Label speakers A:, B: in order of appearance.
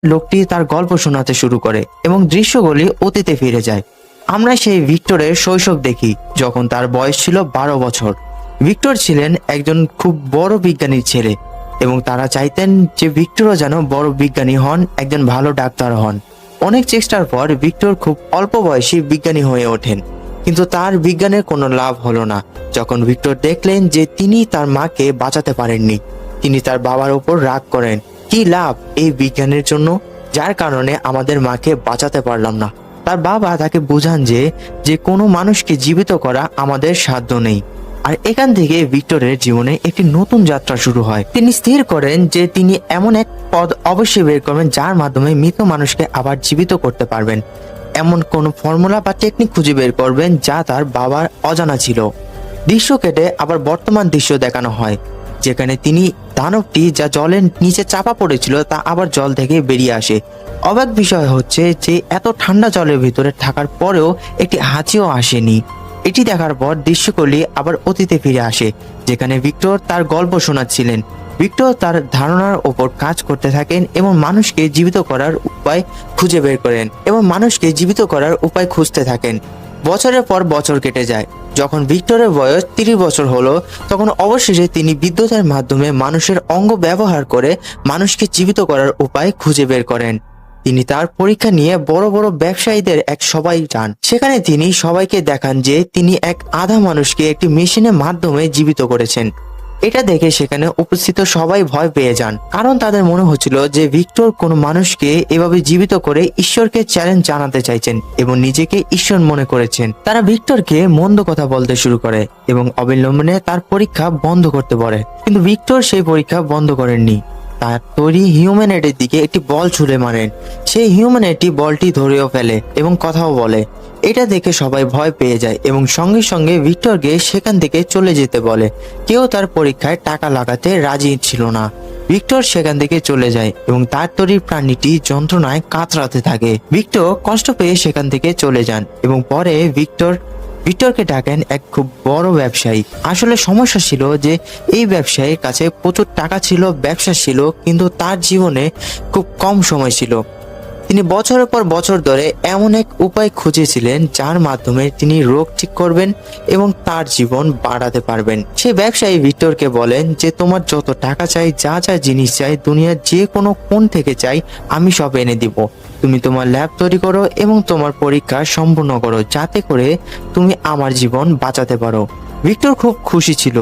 A: লোকটি তার গল্প শোনাতে শুরু করে এবং দৃশ্যগুলি অতীতে ফিরে যায়। আমরা সেই ভিক্টরের শৈশব দেখি যখন তার বয়স ছিল 12 বছর। ভিক্টর ছিলেন একজন খুব বড় বিজ্ঞানীর ছেলে এবং তারা চাইতেন যে ভিক্টরও যেন বড় বিজ্ঞানী হন, একজন ভালো ডাক্তার হন। অনেক চেষ্টার পর ভিক্টর খুব অল্প বয়সী বিজ্ঞানী হয়ে ওঠেন, কিন্তু তার বিজ্ঞানের কোনো লাভ হলো না। যখন ভিক্টর দেখলেন যে তিনি তার মাকে বাঁচাতে পারেননি, তিনি তার বাবার উপর রাগ করেন। কি লাভ এই বিজ্ঞানের জন্য, যার কারণে আমাদের মাকে বাঁচাতে পারলাম না। তার বাবা তাকে বোঝান যে যে কোনো মানুষকে জীবিত করা আমাদের সাধ্য নেই। আর এখান থেকে ভিক্টরের জীবনে একটি নতুন যাত্রা শুরু হয়। তিনি স্থির করেন যে তিনি এমন এক পদ অবশ্যই বের করবেন যার মাধ্যমে মৃত মানুষকে আবার জীবিত করতে পারবেন। এমন কোন ফর্মুলা বা টেকনিক খুঁজে বের করবেন যা তার বাবার অজানা ছিল। দৃশ্য কেটে আবার বর্তমান দৃশ্য দেখানো হয়, যেখানে তিনি দানবটি যা জলের নিচে চাপা পড়েছিল তা আবার জল থেকে বেরিয়ে আসে। অবাক বিষয় হচ্ছে যে এত ঠান্ডা জলের ভিতরে থাকার পরেও একটি হাঁচিও আসেনি। এটি দেখার পর দৃশ্যগুলি আবার অতীতে ফিরে আসে, যেখানে ভিক্টর তার গল্প শোনাচ্ছিলেন। ভিক্টর তার ধারণার ওপর কাজ করতে থাকেন এবং মানুষকে জীবিত করার উপায় খুঁজে বের করেন খুঁজতে থাকেন। বছরের পর বছর কেটে যায়। যখন ভিক্টরের বয়স 30 বছর হলো, তখন অবশেষে তিনি বিদ্যুতের মাধ্যমে মানুষের অঙ্গ ব্যবহার করে মানুষকে জীবিত করার উপায় খুঁজে বের করেন। তিনি তার পরীক্ষা নিয়ে বড় বড় ব্যবসায়ীদের এক সবাই যান। সেখানে তিনি সবাইকে দেখান যে তিনি এক আধা মানুষকে একটি মেশিনের মাধ্যমে জীবিত করেছেন। এটা দেখে সেখানে উপস্থিত সবাই ভয় পেয়ে যান, কারণ তাদের মনে হচ্ছিল যে ভিক্টর কোনো মানুষকে এভাবে জীবিত করে ঈশ্বরকে চ্যালেঞ্জ জানাতে চাইছেন এবং নিজেকে ঈশ্বর মনে করেছেন। তারা ভিক্টরকে মন্দ কথা বলতে শুরু করে এবং অবিলম্বে তার পরীক্ষা বন্ধ করতে বলে, কিন্তু ভিক্টর সেই পরীক্ষা বন্ধ করেননি। তার তৈরি হিউম্যানেটের দিকে একটি বল ছুঁড়ে মারেন। সেই হিউম্যানেটি বলটি ধরেও ফেলে এবং কথাও বলে। এটা দেখে সবাই ভয় পেয়ে যায় এবং সঙ্গে সঙ্গে ভিক্টরকে সেখান থেকে চলে যেতে বলে। কেউ তার পরীক্ষায় টাকা লাগাতে রাজি ছিল না। ভিক্টর সেখান থেকে চলে যায় এবং তার তৈরি প্রাণীটি যন্ত্রণায় কাতরাতে থাকে। ভিক্টর কষ্ট পেয়ে সেখান থেকে চলে যান এবং পরে ভিক্টরকে ডাকেন এক খুব বড় ব্যবসায়ী। আসলে সমস্যা ছিল যে এই ব্যবসায়ীর কাছে প্রচুর টাকা ছিল, ব্যবসা ছিল, কিন্তু তার জীবনে খুব কম সময় ছিল। তিনি বছরের পর বছর ধরে এমন এক উপায় খুঁজেছিলেন যার মাধ্যমে তিনি রোগ ঠিক করবেন এবং তার জীবন বাড়াতে পারবেন। সেই ব্যবসায়ী ভিক্টরকে বলেন যে তোমার যত টাকা চাই, যা যা জিনিস চাই, দুনিয়ার যে কোনো কোণ থেকে চাই, আমি সব এনে দিব। তুমি তোমার ল্যাব তৈরি করো এবং তোমার পরীক্ষা সম্পূর্ণ করো, যাতে করে তুমি আমার জীবন বাঁচাতে পারো। ভিক্টর খুব খুশি ছিল।